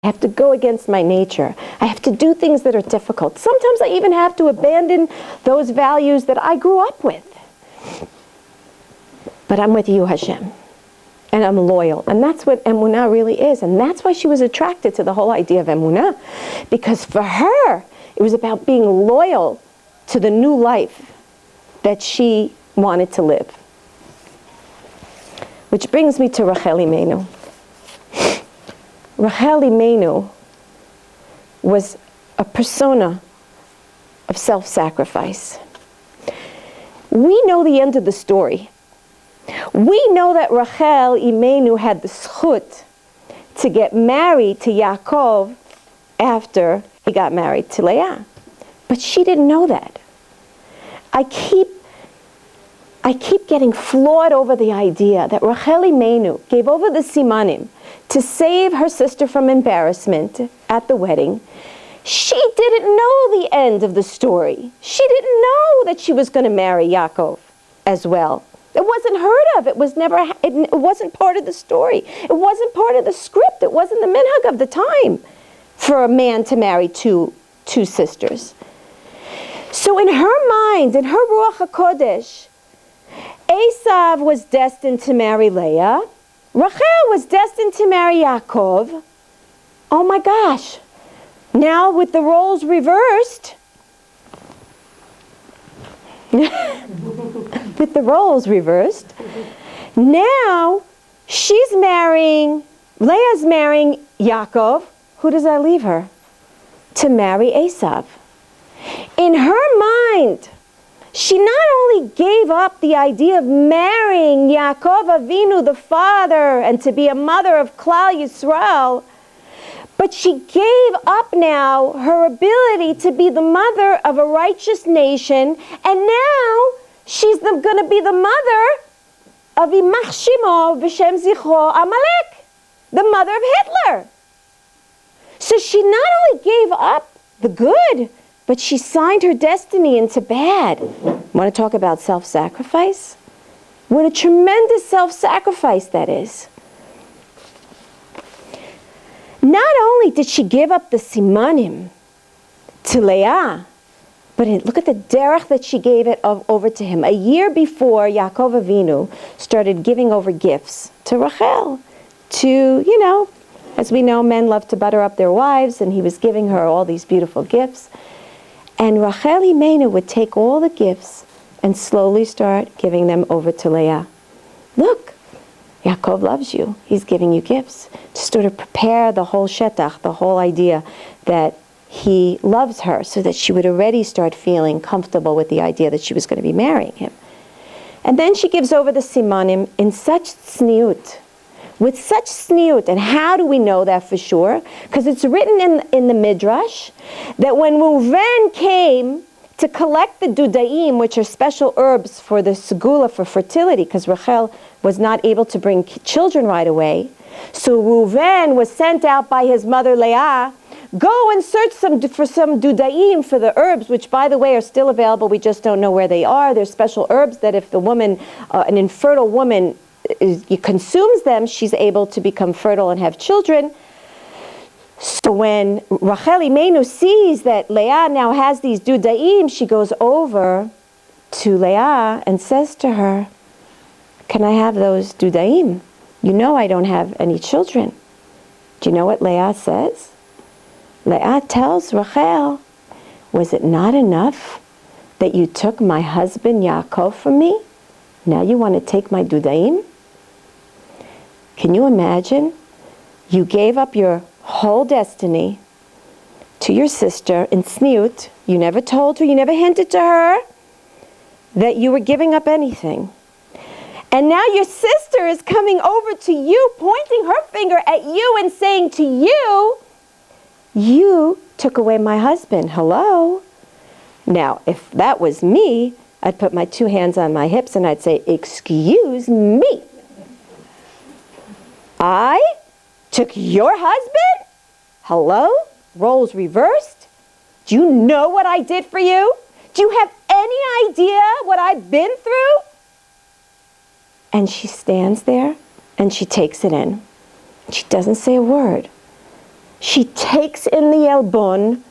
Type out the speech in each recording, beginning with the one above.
I have to go against my nature. I have to do things that are difficult. Sometimes I even have to abandon those values that I grew up with. But I'm with you, Hashem. And I'm loyal. And that's what Emuna really is. And that's why she was attracted to the whole idea of Emuna. Because for her, it was about being loyal to the new life that she wanted to live. Which brings me to Racheli Imeinu. Racheli Imeinu was a persona of self-sacrifice. We know the end of the story. We know that Rachel Imeinu had the zchut to get married to Yaakov after he got married to Leah. But she didn't know that. I keep getting flawed over the idea that Rachel Imeinu gave over the simanim to save her sister from embarrassment at the wedding. She didn't know the end of the story. She didn't know that she was going to marry Yaakov as well. It wasn't heard of. It was never. It wasn't part of the story. It wasn't part of the script. It wasn't the minhag of the time for a man to marry two sisters. So in her mind, in her Ruach HaKodesh, Esav was destined to marry Leah. Rachel was destined to marry Yaakov. Oh my gosh. Now with the roles reversed, with the roles reversed, now Leah's marrying Yaakov. Who does that leave her? To marry Esav. In her mind, she not only gave up the idea of marrying Yaakov Avinu, the father, and to be a mother of Klal Yisrael, but she gave up now her ability to be the mother of a righteous nation, and now she's going to be the mother of Imach Shimo V'Shem Zichro Amalek, the mother of Hitler. So she not only gave up the good, but she signed her destiny into bad. Want to talk about self-sacrifice? What a tremendous self-sacrifice that is. Not only did she give up the simanim to Leah, but look at the derech that she gave it over to him. A year before, Yaakov Avinu started giving over gifts to Rachel. As we know, men love to butter up their wives, and he was giving her all these beautiful gifts. And Rachel Imeinu would take all the gifts and slowly start giving them over to Leah. Look, Yaakov loves you. He's giving you gifts to sort of prepare the whole shetach, the whole idea that he loves her, so that she would already start feeling comfortable with the idea that she was going to be marrying him. And then she gives over the simanim in such tzniut, with such tzniut. And how do we know that for sure? Because it's written in the Midrash that when Reuven came to collect the dudaim, which are special herbs for the segula, for fertility, because Rachel was not able to bring children right away. So Reuven was sent out by his mother Leah, go and search for some dudaim, for the herbs, which by the way are still available, we just don't know where they are. They're special herbs that if the woman, an infertile woman, consumes them, she's able to become fertile and have children. So when Rachel Imeinu sees that Leah now has these dudaim, she goes over to Leah and says to her, can I have those dudaim? You know I don't have any children. Do you know what Leah says? Leah tells Rachel, was it not enough that you took my husband Yaakov from me? Now you want to take my dudaim? Can you imagine? You gave up your whole destiny to your sister in tzniut. You never told her, you never hinted to her that you were giving up anything. And now your sister is coming over to you, pointing her finger at you and saying to you, you took away my husband. Hello? Now, if that was me, I'd put my two hands on my hips and I'd say, excuse me. I took your husband? Hello? Roles reversed? Do you know what I did for you? Do you have any idea what I've been through? And she stands there and she takes it in. She doesn't say a word. She takes in the elbon,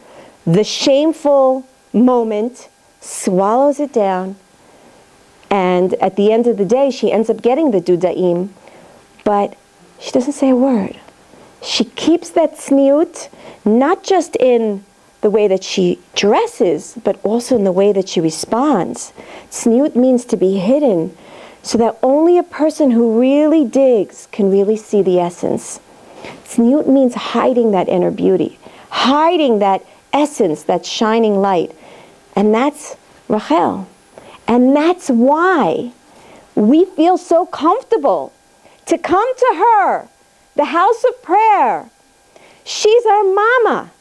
the shameful moment, swallows it down, and at the end of the day, she ends up getting the dudaim, but she doesn't say a word. She keeps that tzniut, not just in the way that she dresses, but also in the way that she responds. Tzniut means to be hidden, so that only a person who really digs can really see the essence. Tzniut means hiding that inner beauty, hiding that essence, that shining light. And that's Rachel. And that's why we feel so comfortable to come to her, the house of prayer. She's our mama.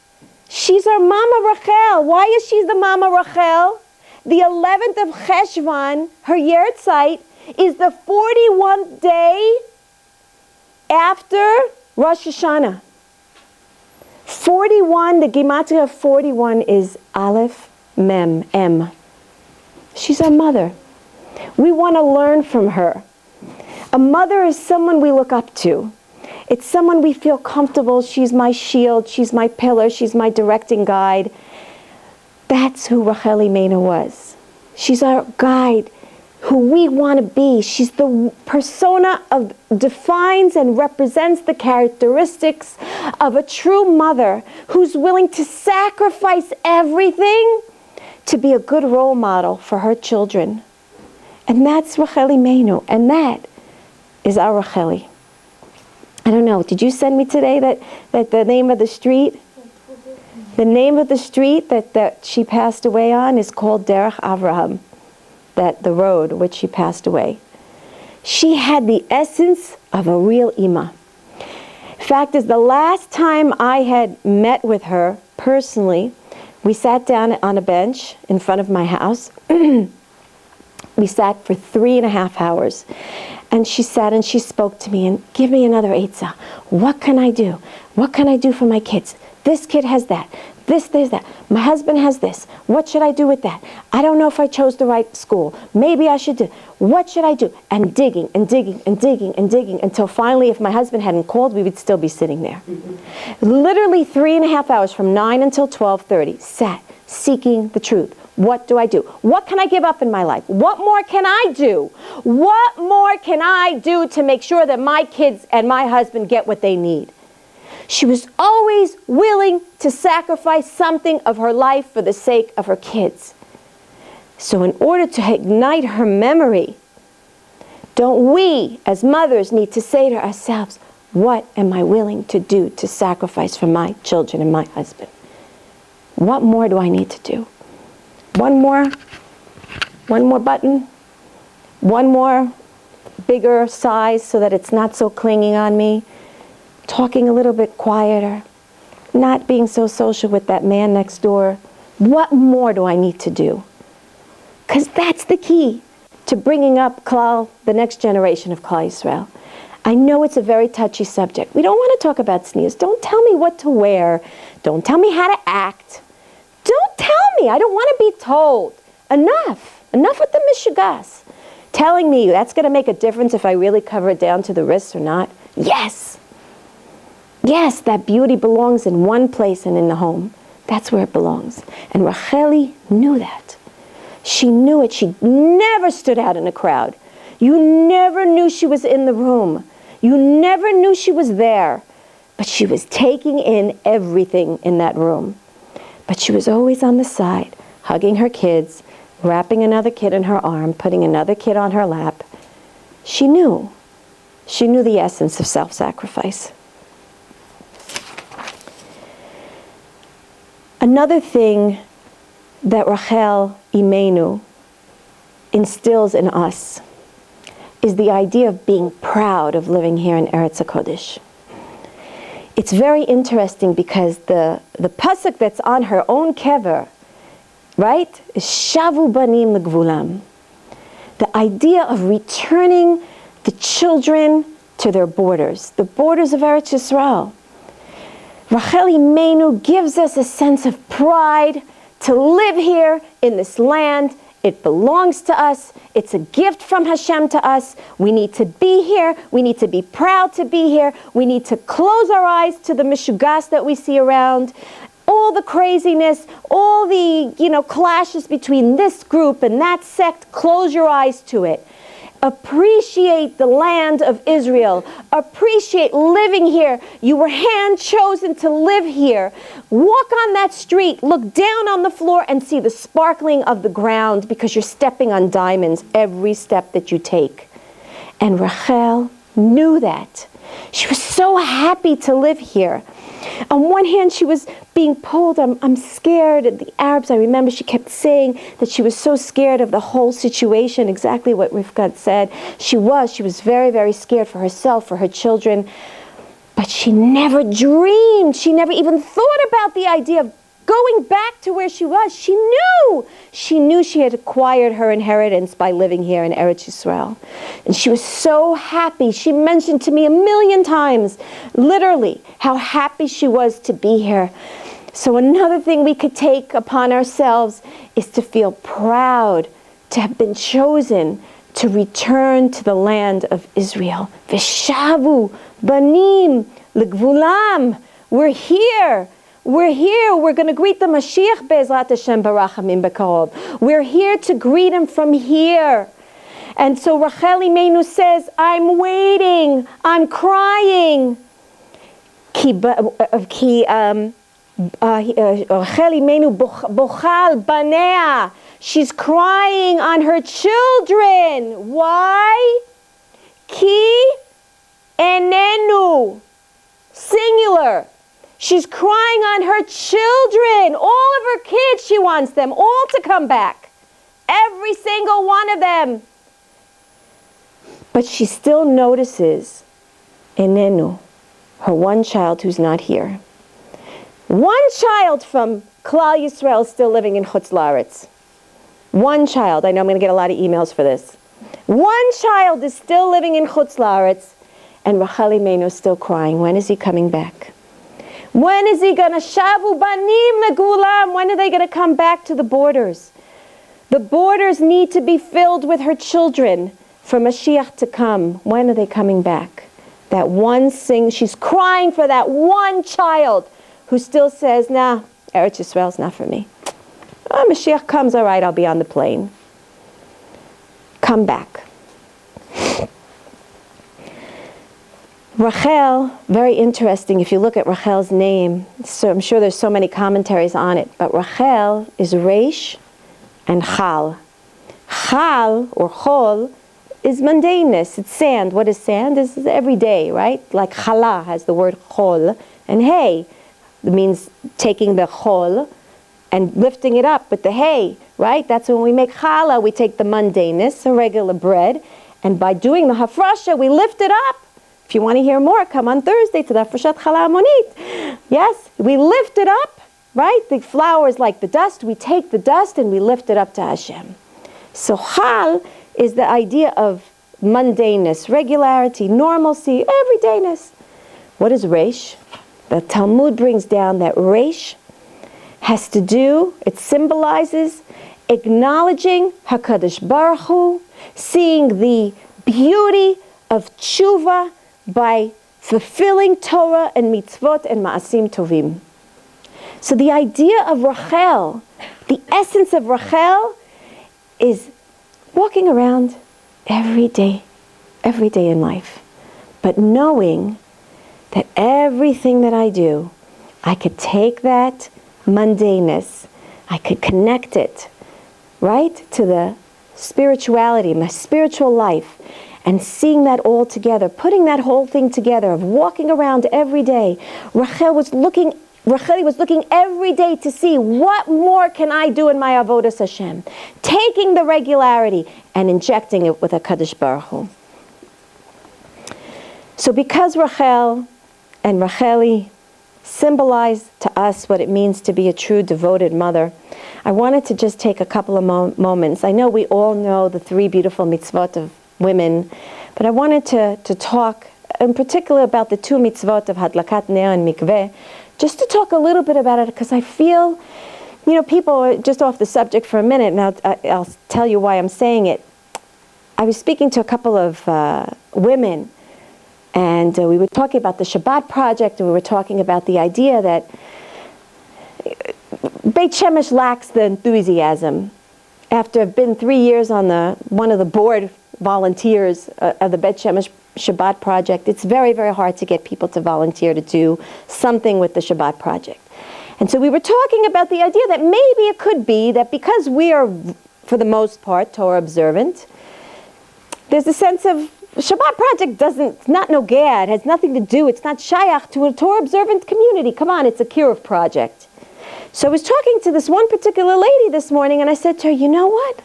She's our mama Rachel. Why is she the mama Rachel? The 11th of Cheshvan, her Yahrzeit, is the 41st day after Rosh Hashanah. 41, the gematria of 41 is Aleph, Mem, M. She's our mother. We want to learn from her. A mother is someone we look up to. It's someone we feel comfortable. She's my shield. She's my pillar. She's my directing guide. That's who Racheli Imeinu was. She's our guide, who we want to be. She's the persona of, defines and represents the characteristics of a true mother who's willing to sacrifice everything to be a good role model for her children. And that's Racheli Imeinu, and that is our Racheli. I don't know, did you send me today that the name of the street? The name of the street that she passed away on is called Derech Avraham, that the road which she passed away. She had the essence of a real Ima. Fact is, the last time I had met with her personally, we sat down on a bench in front of my house. We sat for 3.5 hours. And she sat and she spoke to me and give me another eitzah. What can I do? What can I do for my kids? This kid has that. There's that. My husband has this. What should I do with that? I don't know if I chose the right school. Maybe I should do. What should I do? And digging and digging and digging and digging until finally, if my husband hadn't called, we would still be sitting there. Literally 3.5 hours from 9 until 12:30, sat seeking the truth. What do I do? What can I give up in my life? What more can I do? What more can I do to make sure that my kids and my husband get what they need? She was always willing to sacrifice something of her life for the sake of her kids. So in order to ignite her memory, don't we as mothers need to say to ourselves, what am I willing to do to sacrifice for my children and my husband? What more do I need to do? One more button, one more bigger size so that it's not so clinging on me, talking a little bit quieter, not being so social with that man next door. What more do I need to do? Because that's the key to bringing up Klal, the next generation of Klal Yisrael. I know it's a very touchy subject. We don't want to talk about sneers. Don't tell me what to wear. Don't tell me how to act. Don't tell me. I don't want to be told. Enough. Enough with the mishugas. Telling me that's going to make a difference if I really cover it down to the wrists or not. Yes. Yes, that beauty belongs in one place and in the home. That's where it belongs. And Racheli knew that. She knew it. She never stood out in a crowd. You never knew she was in the room. You never knew she was there. But she was taking in everything in that room. But she was always on the side, hugging her kids, wrapping another kid in her arm, putting another kid on her lap. She knew. She knew the essence of self-sacrifice. Another thing that Rachel Imeinu instills in us is the idea of being proud of living here in Eretz HaKodesh. It's very interesting because the pasuk that's on her own kever, right, is Shavu Banim L'Gvulam. The idea of returning the children to their borders, the borders of Eretz Yisrael. Racheli Imeinu gives us a sense of pride to live here in this land, It belongs to us. It's a gift from Hashem to us. We need to be here. We need to be proud to be here. We need to close our eyes to the mishugas that we see around. All the craziness, all the, clashes between this group and that sect. Close your eyes to it. Appreciate the land of Israel. Appreciate living here. You were hand-chosen to live here. Walk on that street, look down on the floor and see the sparkling of the ground because you're stepping on diamonds every step that you take. And Rachel knew that. She was so happy to live here. On one hand, she was being pulled. I'm scared. The Arabs, I remember she kept saying that she was so scared of the whole situation, exactly what Rivka said. She was very, very scared for herself, for her children. But she never dreamed, she never even thought about the idea of going back to where she was. She knew she had acquired her inheritance by living here in Eretz Yisrael. And she was so happy. She mentioned to me 1,000,000 times, literally, how happy she was to be here. So another thing we could take upon ourselves is to feel proud to have been chosen to return to the land of Israel. V'shavu banim l'gvulam. We're here. We're here. We're going to greet the Mashiach Be'ezrat Hashem Barachamim B'Karov. We're here to greet him from here. And so Racheli Imeinu says, I'm waiting. I'm crying. Racheli Imeinu bochal banea. She's crying on her children. Why? Ki enenu. Singular. She's crying on her children. All of her kids, she wants them all to come back. Every single one of them. But she still notices enenu, her one child who's not here. One child from Klal Yisrael is still living in Chutz La'aretz. One child. I know I'm going to get a lot of emails for this. One child is still living in Chutz La'aretz, and Racheli Imeinu is still crying. When is he coming back? When is he going to shavu banim legulam? When are they going to come back to the borders? The borders need to be filled with her children for Mashiach to come. When are they coming back? That one she's crying for that one child who still says, nah, Eretz Yisrael's not for me. Oh, Mashiach comes, all right, I'll be on the plane. Come back. Rachel, very interesting. If you look at Rachel's name, so I'm sure there's so many commentaries on it, but Rachel is Reish and Chal. Chal, or Chol, is mundaneness. It's sand. What is sand? It's every day, right? Like Chala has the word Chol. And hay means taking the Chol and lifting it up with the hay, right? That's when we make Chala. We take the mundaneness, a regular bread, and by doing the Hafrasha, we lift it up. If you want to hear more, come on Thursday to the Hafrashat Chala Amonit. Yes, we lift it up, right? The flour is like the dust. We take the dust and we lift it up to Hashem. So Chal is the idea of mundaneness, regularity, normalcy, everydayness. What is Reish? The Talmud brings down that Reish has to do, it symbolizes acknowledging HaKadosh Baruch Hu, seeing the beauty of tshuva by fulfilling Torah and mitzvot and ma'asim tovim. So the idea of Rachel, the essence of Rachel, is walking around every day in life, but knowing that everything that I do, I could take that mundaneness, I could connect it, right, to the spirituality, my spiritual life, and seeing that all together, putting that whole thing together of walking around every day. Racheli was looking every day to see what more can I do in my avodas Hashem, taking the regularity and injecting it with HaKadosh Baruch Hu. So because Rachel and Racheli symbolize to us what it means to be a true devoted mother, I wanted to just take a couple of moments. I know we all know the 3 beautiful mitzvot of women, but I wanted to talk in particular about the 2 mitzvot of Hadlakat Ner and Mikveh, just to talk a little bit about it, because I feel You know, people, just off the subject for a minute, and I'll tell you why I'm saying it. I was speaking to a couple of women, and we were talking about the Shabbat project, and we were talking about the idea that Beit Shemesh lacks the enthusiasm. After I've been 3 years on one of the board volunteers of the Beit Shemesh Shabbat project, it's very, very hard to get people to volunteer to do something with the Shabbat project. And so we were talking about the idea that maybe it could be that because we are, for the most part, Torah observant, there's a sense of Shabbat project doesn't, not nogad, has nothing to do, it's not shayach to a Torah observant community. Come on, it's a kiruv project. So I was talking to this one particular lady this morning, and I said to her, you know what?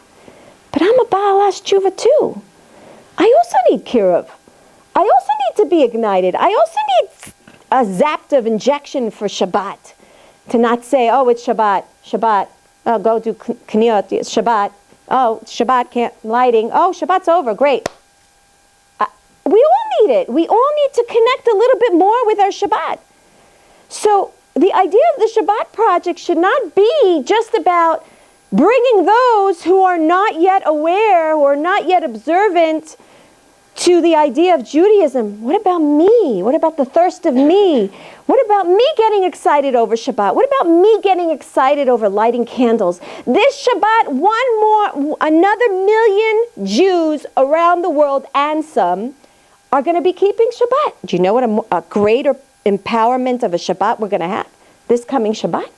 But I'm a Ba'alas Tshuva too. I also need kiruv. I also need to be ignited. I also need a zapped of injection for Shabbat. To not say, oh, it's Shabbat, Shabbat, oh, go do Kniyot, it's Shabbat, oh, Shabbat can't, lighting, oh, Shabbat's over, great. We all need it. We all need to connect a little bit more with our Shabbat. So the idea of the Shabbat project should not be just about bringing those who are not yet aware, who are not yet observant, to the idea of Judaism. What about me? What about the thirst of me? What about me getting excited over Shabbat? What about me getting excited over lighting candles? This Shabbat, another million Jews around the world and some are going to be keeping Shabbat. Do you know what a greater empowerment of a Shabbat we're going to have this coming Shabbat?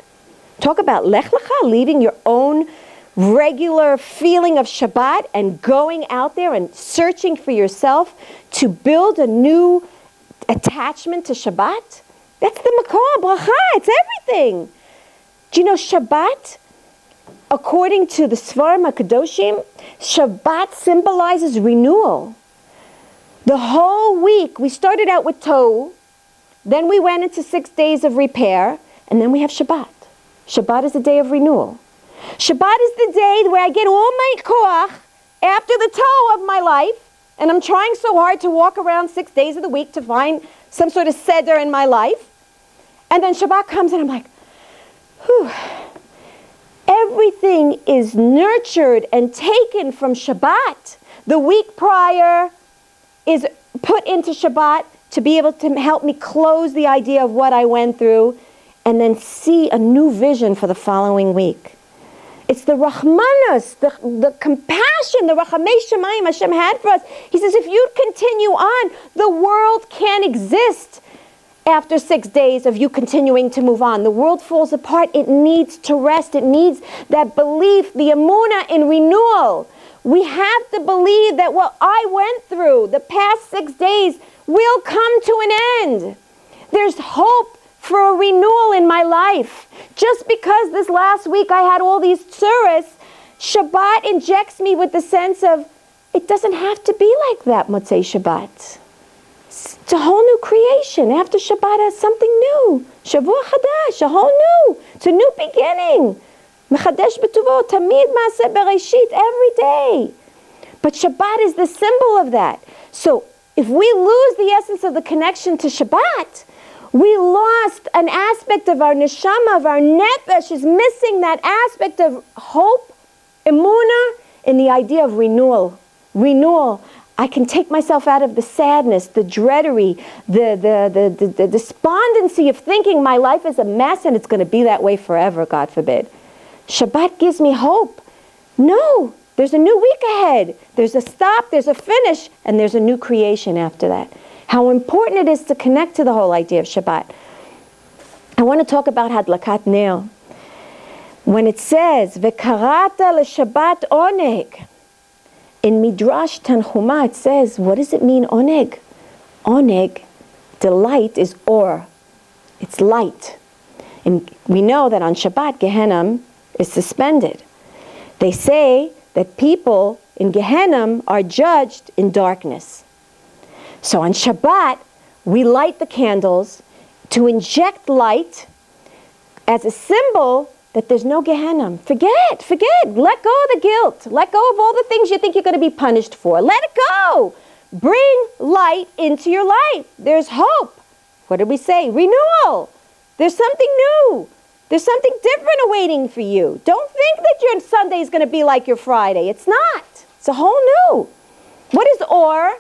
Talk about Lech Lecha, leaving your own regular feeling of Shabbat and going out there and searching for yourself to build a new attachment to Shabbat. That's the Makor Bracha. It's everything. Do you know Shabbat, according to the Svarim HaKadoshim, Shabbat symbolizes renewal. The whole week, we started out with Tohu, then we went into 6 days of repair, and then we have Shabbat. Shabbat is a day of renewal. Shabbat is the day where I get all my koach after the toe of my life, and I'm trying so hard to walk around 6 days of the week to find some sort of seder in my life. And then Shabbat comes and I'm like, whew. Everything is nurtured and taken from Shabbat. The week prior is put into Shabbat to be able to help me close the idea of what I went through and then see a new vision for the following week. It's the Rahmanas, the compassion, the Rachamei Shemayim Hashem had for us. He says, if you continue on, the world can't exist after 6 days of you continuing to move on. The world falls apart. It needs to rest. It needs that belief, the Emuna in renewal. We have to believe that what I went through the past 6 days will come to an end. There's hope for a renewal in my life. Just because this last week I had all these tzuras, Shabbat injects me with the sense of, it doesn't have to be like that, Motzei Shabbat. It's a whole new creation. After Shabbat has something new. Shavua Chadash, a whole new. It's a new beginning. Mechadesh b'tuvo, tamid maaseh bereshit, every day. But Shabbat is the symbol of that. So if we lose the essence of the connection to Shabbat, we lost an aspect of our neshama, of our nefesh, is missing that aspect of hope, emuna, in the idea of renewal. Renewal. I can take myself out of the sadness, the dreadery, the despondency of thinking my life is a mess and it's going to be that way forever, God forbid. Shabbat gives me hope. No, there's a new week ahead. There's a stop, there's a finish, and there's a new creation after that. How important it is to connect to the whole idea of Shabbat. I want to talk about Hadlakat Ner. When it says, V'karata l'Shabbat oneg, in Midrash Tanchuma it says, what does it mean, oneg? Oneg, delight, is or. It's light. And we know that on Shabbat, Gehenna is suspended. They say that people in Gehenna are judged in darkness. So on Shabbat, we light the candles to inject light as a symbol that there's no Gehenna. Forget. Let go of the guilt. Let go of all the things you think you're going to be punished for. Let it go. Bring light into your life. There's hope. What did we say? Renewal. There's something new. There's something different awaiting for you. Don't think that your Sunday is going to be like your Friday. It's not. It's a whole new. What is Or?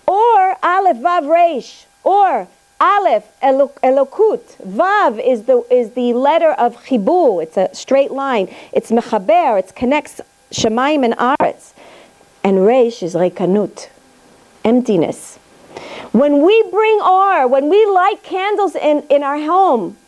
Or, Aleph, Vav, Resh. Or, Aleph, Elokut. Vav is the letter of Chibur. It's a straight line. It's Mechaber. It connects Shemayim and Aretz. And Resh is Rekanut. Emptiness. When we bring Or, when we light candles in our home,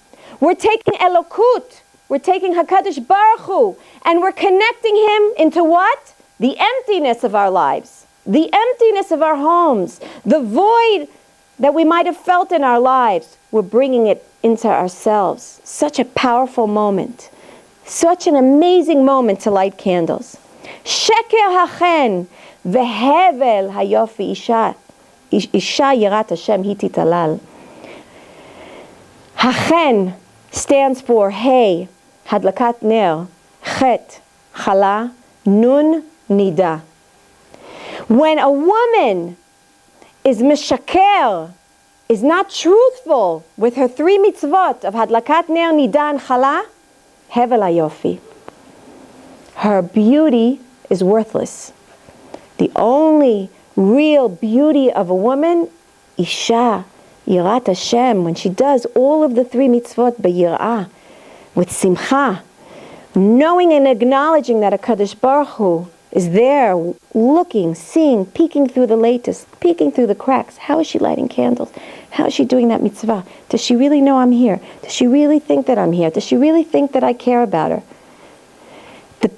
we're taking Elokut, we're taking HaKadosh Baruch Hu, and we're connecting Him into what? The emptiness of our lives, the emptiness of our homes, the void that we might have felt in our lives. We're bringing it into ourselves. Such a powerful moment. Such an amazing moment to light candles. Sheker hachen vehevel hayofi isha. Isha yirat Hashem hi titalal. Hachen stands for Hey, Hadlakat Ner, Chet, Chala, Nun, Nida. When a woman is mishaker, is not truthful with her 3 mitzvot of Hadlakat Ner, Nida, and Chala, Hevel Hayofi. Her beauty is worthless. The only real beauty of a woman, Isha, Yirat Hashem, when she does all of the 3 mitzvot b'yirah, with simcha, knowing and acknowledging that HaKadosh Baruch Hu is there, looking, seeing, peeking through the latest, peeking through the cracks. How is she lighting candles? How is she doing that mitzvah? Does she really know I'm here? Does she really think that I'm here? Does she really think that I care about her?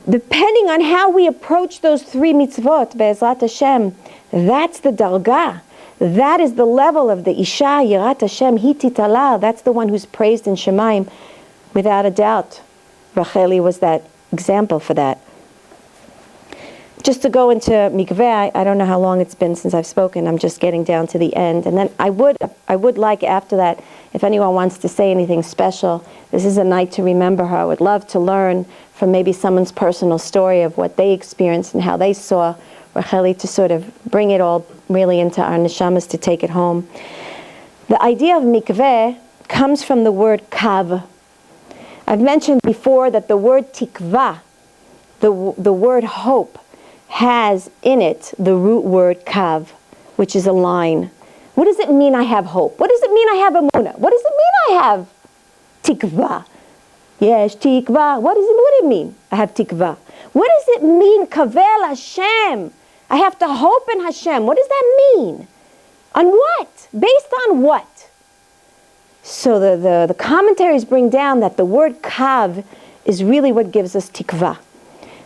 Depending on how we approach those 3 mitzvot, Be'ezrat Hashem, that's the dargah. That is the level of the Isha, Yirat Hashem, Hi Titalal. That's the one who's praised in Shemayim, without a doubt. Racheli was that example for that. Just to go into mikveh, I don't know how long it's been since I've spoken. I'm just getting down to the end. And then I would like after that, if anyone wants to say anything special, this is a night to remember her. I would love to learn from maybe someone's personal story of what they experienced and how they saw Racheli, to sort of bring it all really into our neshamas to take it home. The idea of mikveh comes from the word kav. I've mentioned before that the word tikva, the word hope, has in it the root word kav, which is a line. What does it mean I have hope? What does it mean I have emuna? What does it mean I have tikva? Yes, tikva. What does it mean? I have tikva. What does it mean, kavel Hashem? I have to hope in Hashem. What does that mean? On what? Based on what? So the commentaries bring down that the word kav is really what gives us tikva.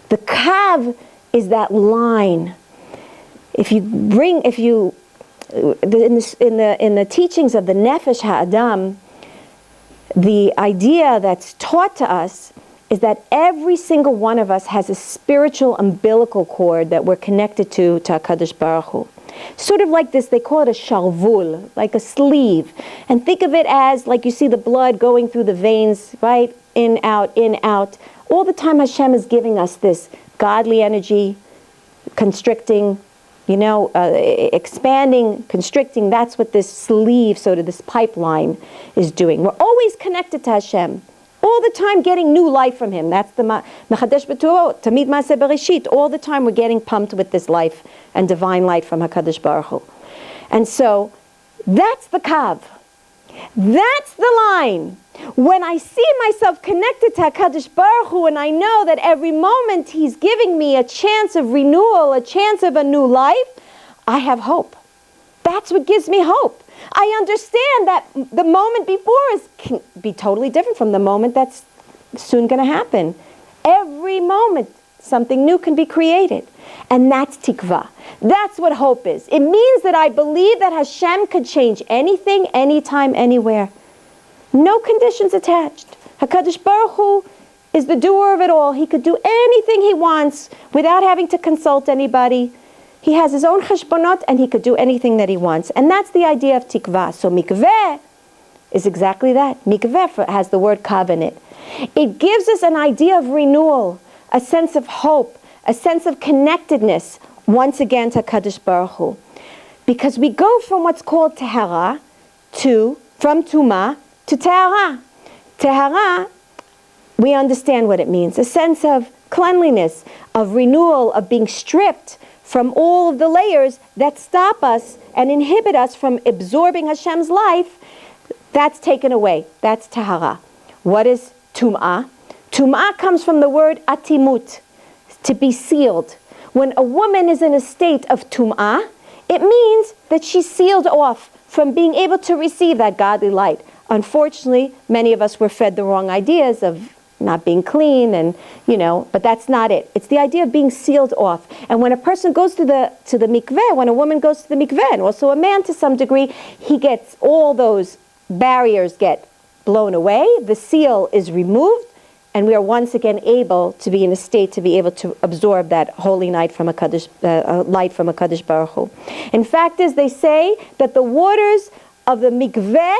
The kav is that line. In the teachings of the Nefesh Ha'adam, the idea that's taught to us is that every single one of us has a spiritual umbilical cord that we're connected to HaKadosh Baruch Hu. Sort of like this, they call it a sharvul, like a sleeve. And think of it as, like you see the blood going through the veins, right? In, out, in, out. All the time Hashem is giving us this godly energy, constricting, expanding, constricting. That's what this sleeve, sort of this pipeline is doing. We're always connected to Hashem. All the time getting new life from Him. That's the Mechadesh B'Tu'o, Tamid Maaseh Bereshit. All the time we're getting pumped with this life and divine light from HaKadosh Baruch Hu. And so, that's the kav. That's the line. When I see myself connected to HaKadosh Baruch Hu, and I know that every moment He's giving me a chance of renewal, a chance of a new life, I have hope. That's what gives me hope. I understand that the moment before can be totally different from the moment that's soon going to happen. Every moment, something new can be created. And that's tikva. That's what hope is. It means that I believe that Hashem could change anything, anytime, anywhere. No conditions attached. HaKadosh Baruch Hu is the doer of it all. He could do anything He wants without having to consult anybody. He has His own cheshbonot, and He could do anything that He wants. And that's the idea of tikva. So mikveh is exactly that. Mikveh has the word kav in it. It gives us an idea of renewal, a sense of hope, a sense of connectedness, once again to Kadosh Baruch Hu. Because we go from what's called tehara from tumah to tehara. Tehara we understand what it means. A sense of cleanliness, of renewal, of being stripped from all of the layers that stop us and inhibit us from absorbing Hashem's life. That's taken away. That's tahara. What is tum'ah? Tum'ah comes from the word atimut, to be sealed. When a woman is in a state of tum'ah, it means that she's sealed off from being able to receive that godly light. Unfortunately, many of us were fed the wrong ideas of not being clean, and but that's not it. It's the idea of being sealed off. And when a person goes to the mikveh, when a woman goes to the mikveh, and also a man to some degree, he gets all those barriers get blown away. The seal is removed, and we are once again able to be in a state to be able to absorb that holy light from a Kadosh Baruch Hu. In fact, as they say that the waters of the mikveh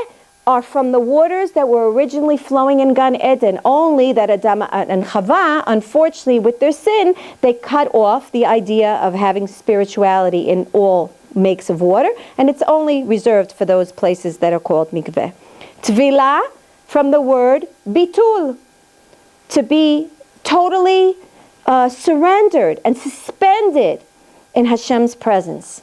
are from the waters that were originally flowing in Gan Eden, only that Adam and Chava, unfortunately, with their sin, they cut off the idea of having spirituality in all makes of water, and it's only reserved for those places that are called mikveh. Tvilah, from the word bitul, to be totally surrendered and suspended in Hashem's presence.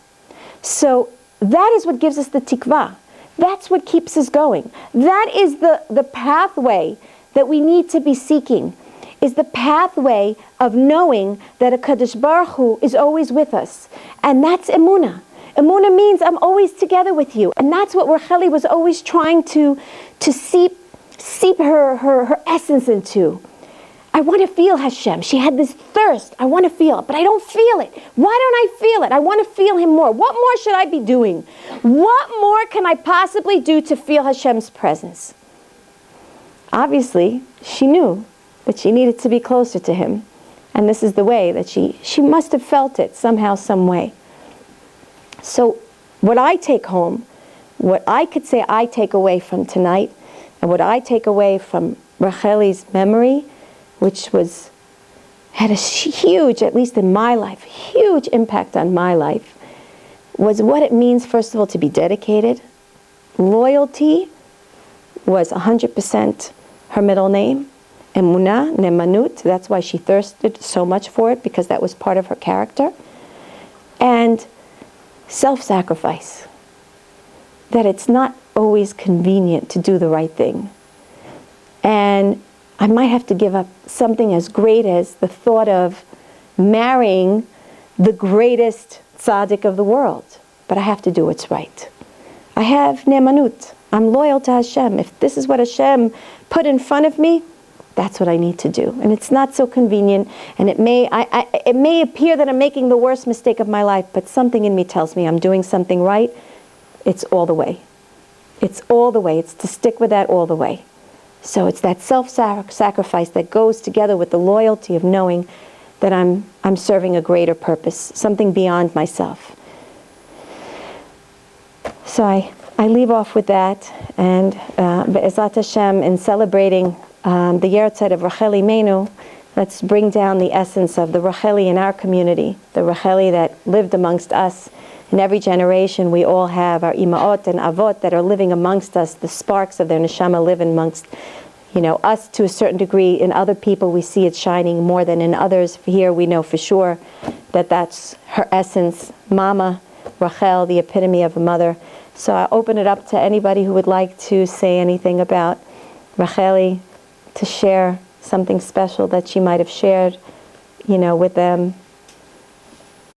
So that is what gives us the tikvah. That's what keeps us going. That is the pathway that we need to be seeking, is the pathway of knowing that a Kadosh Baruch Hu is always with us. And that's Emuna. Emuna means I'm always together with you. And that's what Racheli was always trying to seep her essence into. I want to feel Hashem. She had this thirst. I want to feel it, but I don't feel it. Why don't I feel it? I want to feel Him more. What more should I be doing? What more can I possibly do to feel Hashem's presence? Obviously, she knew that she needed to be closer to Him. And this is the way that she must have felt it somehow, some way. So what I take home, what I could say I take away from tonight, and what I take away from Racheli's memory, which had a huge, at least in my life, huge impact on my life, was what it means, first of all, to be dedicated. Loyalty was 100% her middle name. Emuna, Nemanut, that's why she thirsted so much for it, because that was part of her character. And self-sacrifice. That it's not always convenient to do the right thing. And I might have to give up something as great as the thought of marrying the greatest tzaddik of the world. But I have to do what's right. I have nemanut. I'm loyal to Hashem. If this is what Hashem put in front of me, that's what I need to do. And it's not so convenient, and it may appear that I'm making the worst mistake of my life, but something in me tells me I'm doing something right. It's all the way. It's all the way. It's to stick with that all the way. So it's that self-sacrifice that goes together with the loyalty of knowing that I'm serving a greater purpose, something beyond myself. So I leave off with that, and Be'ezrat Hashem, in celebrating the Yahrzeit of Racheli Imeinu, let's bring down the essence of the Racheli in our community, the Racheli that lived amongst us. In every generation, we all have our imaot and avot that are living amongst us. The sparks of their neshama live amongst, us to a certain degree. In other people, we see it shining more than in others. Here, we know for sure that that's her essence. Mama, Rachel, the epitome of a mother. So I open it up to anybody who would like to say anything about Racheli, to share something special that she might have shared, with them.